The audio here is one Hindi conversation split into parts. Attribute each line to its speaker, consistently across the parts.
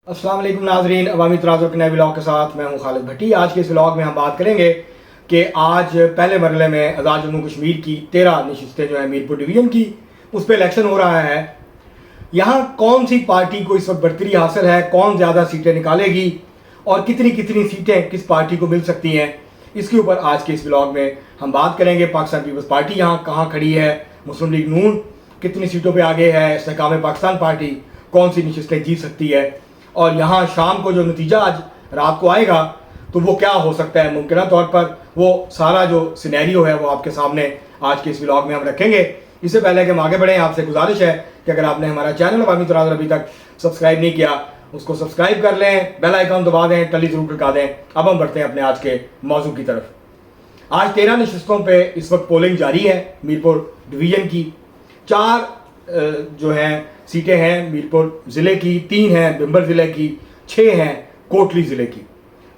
Speaker 1: अस्सलाम वालेकुम नाजरीन, अवामी तराजुर के नए व्लॉग के साथ मैं हूं खालिद भट्टी। आज के इस व्लॉग में हम बात करेंगे कि आज पहले मरहले में आज़ाद जम्मू कश्मीर की 13 नशिस्तें जो है मीरपुर डिवीज़न की, उस पर इलेक्शन हो रहा है। यहाँ कौन सी पार्टी को इस वक्त बरतरी हासिल है, कौन ज़्यादा सीटें निकालेगी और कितनी कितनी सीटें किस पार्टी को मिल सकती हैं, इसके ऊपर आज के इस व्लॉग में हम बात करेंगे। पाकिस्तान पीपल्स पार्टी यहाँ कहाँ खड़ी है, मुस्लिम लीग नून कितनी सीटों पर आगे है, इस्तेहकाम पाकिस्तान पार्टी कौन सी नशिस्तें जीत सकती है, और यहाँ शाम को जो नतीजा आज रात को आएगा तो वो क्या हो सकता है मुमकिन तौर पर, वो सारा जो सिनेरियो है वो आपके सामने आज के इस व्लॉग में हम रखेंगे। इससे पहले कि हम आगे बढ़ें, आपसे गुजारिश है कि अगर आपने हमारा चैनल अवामी तराजुर अभी तक सब्सक्राइब नहीं किया, उसको सब्सक्राइब कर लें, बेल आइकन दबा दें, टली जरूर खड़का दें। अब हम बढ़ते हैं अपने आज के मौजू की तरफ। आज 13 नशिस्तों पर इस वक्त पोलिंग जारी है मीरपुर डिवीज़न की। 4 जो हैं सीटें हैं मीरपुर ज़िले की, 3 हैं बिम्बर ज़िले की, 6 हैं कोटली ज़िले की।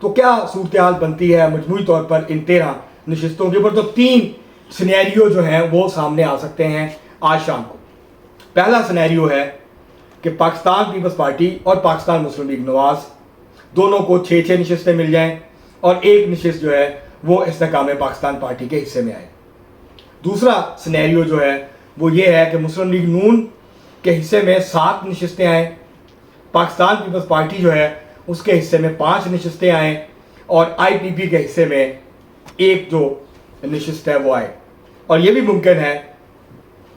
Speaker 1: तो क्या सूरत हाल बनती है मजमूई तौर पर इन 13 नशिस्तों के ऊपर? तो 3 सिनेरियो जो हैं वो सामने आ सकते हैं आज शाम को। पहला सिनेरियो है कि पाकिस्तान पीपल्स पार्टी और पाकिस्तान मुस्लिम लीग नवाज दोनों को 6-6 नशिस्तें मिल जाएं और एक नशिस्त जो है वो इस्तेहकाम पाकिस्तान पार्टी के हिस्से में आए। दूसरा सिनेरियो जो है वो ये है कि मुस्लिम लीग नून के हिस्से में 7 नशिस्तें आए, पाकिस्तान पीपल्स पार्टी जो है उसके हिस्से में 5 नशिस्तें आए और IPP के हिस्से में 1 जो नशिस्त है वो आए। और ये भी मुमकिन है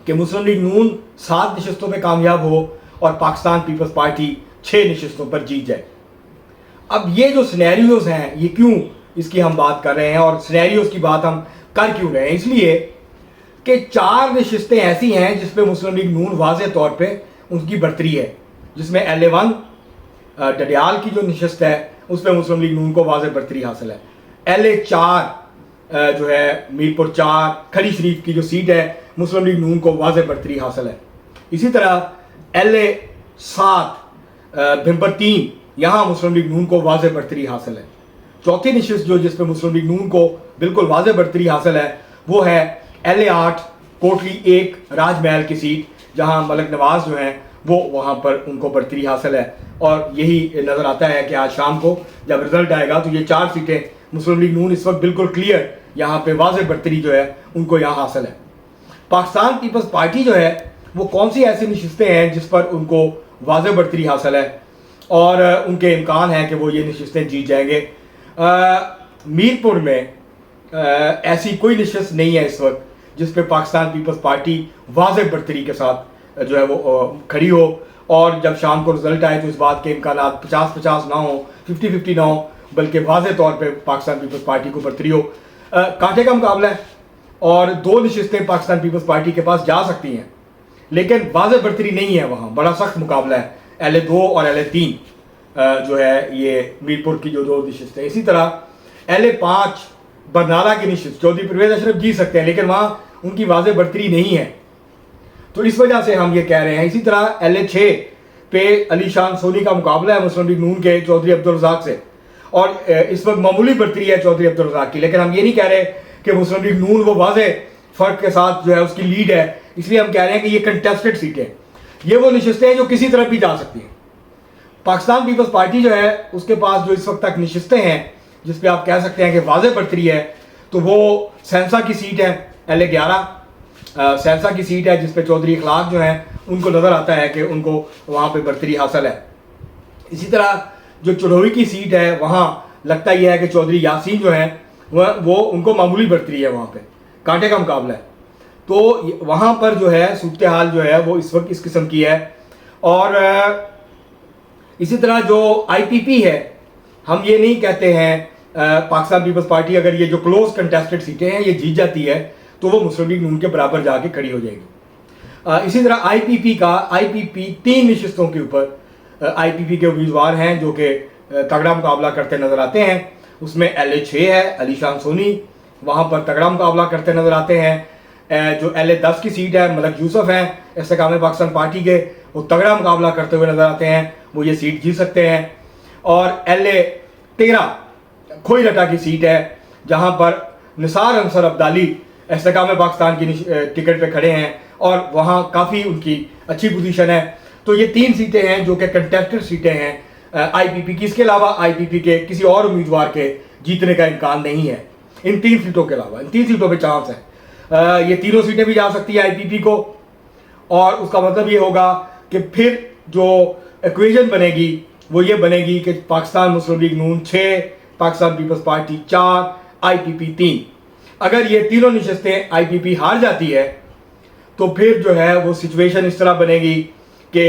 Speaker 1: कि मुस्लिम लीग नून 7 नशिस्तों पर कामयाब हो और पाकिस्तान पीपल्स पार्टी 6 नशिस्तों पर जीत जाए। अब ये जो सिनेरियोज हैं ये क्यों इसकी हम बात कर रहे हैं और सिनेरियोज की बात हम कर क्यों रहे हैं? इसलिए कि 4 नशिस्तें ऐसी हैं जिसपे मुस्लिम लीग नून वाज़े तौर पे उनकी बरतरी है, जिसमें LA1 डडियाल की जो नशिस्त है उस पर मुस्लिम लीग नून को वाज़े बरतरी हासिल है। LA4 जो है मीरपुर 4 खड़ी शरीफ की जो सीट है मुस्लिम लीग नून को वाज़े बरतरी हासिल है। इसी तरह LA7 भिम्बर 3 यहाँ मुस्लिम लीग नून को वाज़े बरतरी हासिल है। चौथी नशिस्त जो जिस पर मुस्लिम लीग नून को बिल्कुल वाज़े बरतरी हासिल है वो है LA8 कोटली 1 राजमहल की सीट, जहां मलिक नवाज जो हैं वो वहां पर उनको बरतरी हासिल है। और यही नज़र आता है कि आज शाम को जब रिजल्ट आएगा तो ये 4 सीटें मुस्लिम लीग नून इस वक्त बिल्कुल क्लियर यहाँ पे वाज़े बरतरी जो है उनको यहाँ हासिल है। पाकिस्तान पीपल्स पार्टी जो है वो कौन सी ऐसी नशिस्तें हैं जिस पर उनको वाज़े बरतरी हासिल है और उनके इम्कान है कि वो ये नशिस्तें जीत जाएंगे? मीरपुर में ऐसी कोई नशिस्त नहीं है इस वक्त जिस पे पाकिस्तान पीपल्स पार्टी वाज़े बरतरी के साथ जो है वो खड़ी हो, और जब शाम को रिजल्ट आए तो इस बात के इम्कान 50-50 ना हो, 50-50 ना हो, बल्कि वाज़े तौर पे पाकिस्तान पीपल्स पार्टी को बरतरी हो। कांटे का मुकाबला है और 2 नशिस्तें पाकिस्तान पीपल्स पार्टी के पास जा सकती हैं, लेकिन वाज़े बरतरी नहीं है, वहाँ बड़ा सख्त मुकाबला है। LA2 और LA3 जो है ये मीरपुर की जो 2 नशिस्तें। इसी तरह LA5 बरनाला की नशिस्त चौधरी परवेज अशरफ जीत सकते हैं, लेकिन वहाँ उनकी वाज़े बरतरी नहीं है, तो इस वजह से हम ये कह रहे हैं। इसी तरह LA6 पे अली शान सोनी का मुकाबला है मुस्लिम लीग नून के चौधरी अब्दुल रज़ाक से, और इस वक्त मामूली बरतरी है चौधरी अब्दुल रज़ाक की, लेकिन हम ये नहीं कह रहे कि मुस्लिम लीग नून वो वाज़े फ़र्क के साथ जो है उसकी लीड है। इसलिए हम कह रहे हैं कि ये कंटेस्टेड सीटें, ये वो नशिस्तें हैं जो किसी तरफ भी जा सकती हैं। पाकिस्तान पीपल्स पार्टी जो है उसके पास जो इस वक्त तक नशिस्तें हैं जिस पे आप कह सकते हैं कि वाज़े बरतरी है, तो वो सेंसा की सीट है LA11 सेंसा की सीट है जिस पे चौधरी इखलाक जो हैं उनको नज़र आता है कि उनको वहाँ पे बरतरी हासिल है। इसी तरह जो चढ़ोई की सीट है वहाँ लगता यह है कि चौधरी यासीन जो हैं वो उनको मामूली बरतरी है, वहाँ पे कांटे का मुकाबला है। तो वहाँ पर जो है सूरत हाल जो है वो इस वक्त इस किस्म की है। और इसी तरह जो IPP है, हम ये नहीं कहते हैं पाकिस्तान पीपल्स पार्टी अगर ये जो क्लोज कंटेस्टेड सीटें हैं ये जीत जाती है तो वो मुस्लिम लीग नून के बराबर जाके खड़ी हो जाएगी। इसी तरह IPP 3 नशिस्तों के ऊपर IPP के उम्मीदवार हैं जो कि तगड़ा मुकाबला करते नजर आते हैं। उसमें LA6 है अली शान सोनी, वहाँ पर तगड़ा मुकाबला करते नजर आते हैं। जो LA10 की सीट है मलिक यूसुफ हैं इस्तेहकाम पाकिस्तान पार्टी के, वो तगड़ा मुकाबला करते हुए नजर आते हैं, वो ये सीट जीत सकते हैं। और LA13 खोई रटा की सीट है जहां पर निसार अंसर अब्दाली इस्तेहकाम पाकिस्तान की टिकट पे खड़े हैं और वहां काफ़ी उनकी अच्छी पोजीशन है। तो ये 3 सीटें हैं जो कि कंटेस्टेड सीटें हैं आईपीपी की, इसके अलावा आईपीपी के किसी और उम्मीदवार के जीतने का इम्कान नहीं है। इन 3 सीटों के अलावा इन 3 सीटों पे चांस है। ये तीनों सीटें भी जा सकती है आईपीपी को, और उसका मतलब ये होगा कि फिर जो इक्वेशन बनेगी वो ये बनेगी कि Pakistan Muslim League Noon 6, Pakistan People's party 4, IPP 3। अगर ये तीनों नशिस्तें आईपीपी हार जाती है तो फिर जो है वो सिचुएशन इस तरह बनेगी कि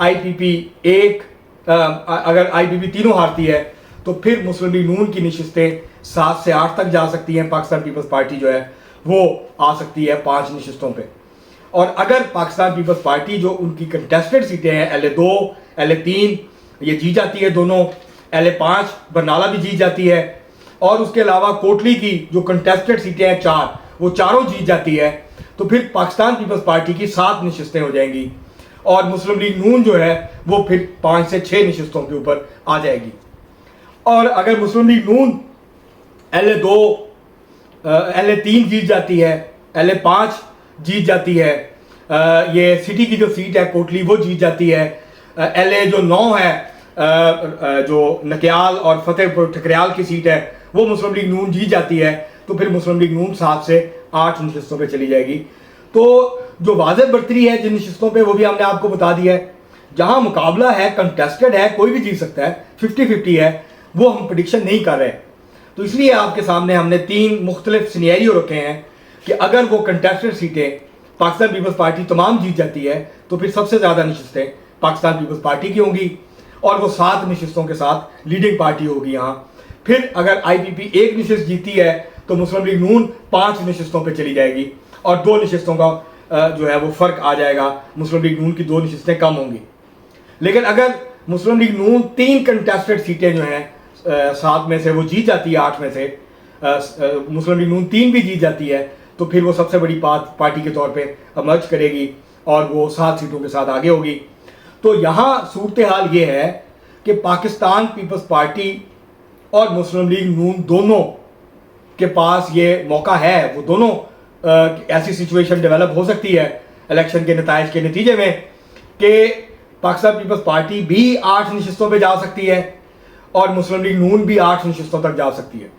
Speaker 1: आईपीपी 1, अगर आईपीपी तीनों हारती है तो फिर मुस्लिम लीग नून की नशिस्तें 7 से 8 तक जा सकती हैं। पाकिस्तान पीपल्स पार्टी जो है वो आ सकती है 5 नशिस्तों पे। और अगर पाकिस्तान पीपल्स पार्टी जो उनकी कंटेस्टेड सीटें हैं LA2, LA3 ये जीत जाती है दोनों, LA5 बरनाला भी जीत जाती है, और उसके अलावा कोटली की जो कंटेस्टेड सीटें हैं 4, वो चारों जीत जाती है, तो फिर पाकिस्तान पीपल्स पार्टी की 7 नशिस्तें हो जाएंगी और मुस्लिम लीग नून जो है वो फिर 5 से 6 नशिस्तों के ऊपर आ जाएगी। और अगर मुस्लिम लीग नून LA2, LA3 जीत जाती है, LA5 जीत जाती है, ये सिटी की जो सीट है कोटली वो जीत जाती है, LA जो 9 है, जो नकियाल और फतेहपुर ठकरियाल की सीट है वो मुस्लिम लीग नून जीत जाती है, तो फिर मुस्लिम लीग नून 7 से 8 नशिस्तों पे चली जाएगी। तो जो वाज़ेह बढ़तरी है जिन नशिस्तों पे वो भी हमने आपको बता दिया है। जहां मुकाबला है, कंटेस्टेड है, कोई भी जीत सकता है, 50-50 है, वो हम प्रेडिक्शन नहीं कर रहे। तो इसलिए आपके सामने हमने 3 मुख्तलिफ सिनेरियो रखे हैं कि अगर वो कंटेस्टेड सीटें पाकिस्तान पीपल्स पार्टी तमाम जीत जाती है तो फिर सबसे ज़्यादा नशिस्तें पाकिस्तान पीपल्स पार्टी की होंगी और वो 7 नशिस्तों के साथ लीडिंग पार्टी होगी यहाँ। फिर अगर आईपीपी 1 नशिस्त जीती है तो मुस्लिम लीग नून 5 नशिस्तों पे चली जाएगी और 2 नशिस्तों का जो है वो फ़र्क आ जाएगा, मुस्लिम लीग नून की 2 नशिस्तें कम होंगी। लेकिन अगर मुस्लिम लीग नून 3 कंटेस्टेड सीटें जो हैं 7 में से वो जीत जाती है, 8 में से मुस्लिम लीग नून 3 भी जीत जाती है, तो फिर वो सबसे बड़ी पार्टी के तौर पे इमर्ज करेगी और वो 7 सीटों के साथ आगे होगी। तो यहाँ सूरत हाल ये है कि पाकिस्तान पीपल्स पार्टी और मुस्लिम लीग नून दोनों के पास ये मौका है, वो दोनों ऐसी सिचुएशन डेवलप हो सकती है इलेक्शन के नताइज के नतीजे में कि पाकिस्तान पीपल्स पार्टी भी 8 नशिस्तों पे जा सकती है और मुस्लिम लीग नून भी 8 नशिस्तों तक जा सकती है।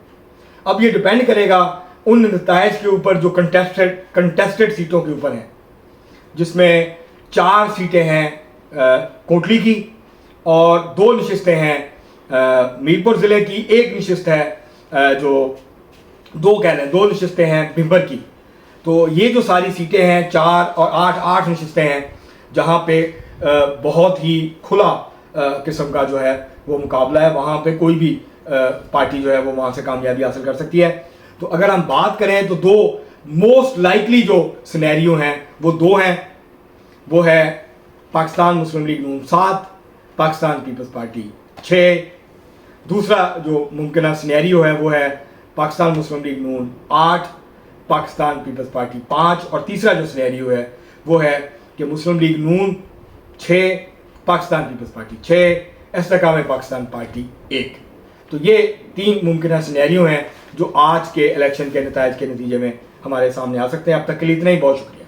Speaker 1: अब ये डिपेंड करेगा उन नताइज के ऊपर जो कंटेस्टेड सीटों के ऊपर हैं, जिसमें 4 सीटें हैं कोटली की और 2 नशिस्तें हैं मीरपुर ज़िले की, 1 नशिस्त है जो 2 नशिस्तें हैं भिंबर की। तो ये जो सारी सीटें हैं 4 और 8 नशिस्तें हैं जहाँ पे बहुत ही खुला किस्म का जो है वो मुकाबला है, वहाँ पे कोई भी पार्टी जो है वो वहाँ से कामयाबी हासिल कर सकती है। तो अगर हम बात करें तो 2 मोस्ट लाइकली जो सिनेरियो हैं वो 2 हैं, वो है Pakistan Muslim League Noon 7, Pakistan People's Party 6। दूसरा जो मुमकिन सिनेरियो है वो है Pakistan Muslim League Noon 8, Pakistan People's Party 5, और तीसरा जो सिनेरियो है वो है कि Muslim League Noon 6, Pakistan People's Party 6, Istehkam Pakistan Party 1। तो ये 3 मुमकिन सिनेरियो हैं जो आज के इलेक्शन के नताइज के नतीजे में हमारे सामने आ सकते हैं। अब तक के लिए इतना ही, बहुत शुक्रिया।